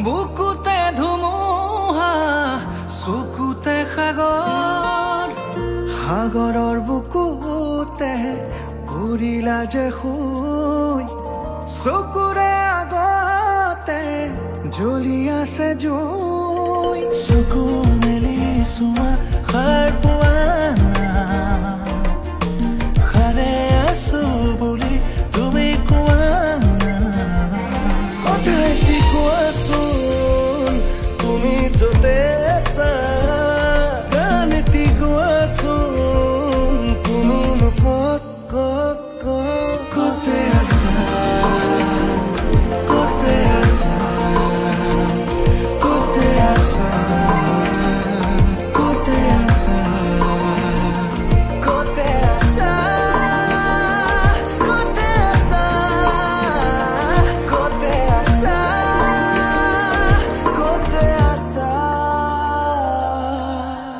বুকুতে ধুমুহা চকুতে সাগৰ সাগৰৰ বুকুতে উৰিলা যে শুই চকুৰে আগতে জ্বলি আছে জুই চকু মেলি চোৱা সাৰ পোৱা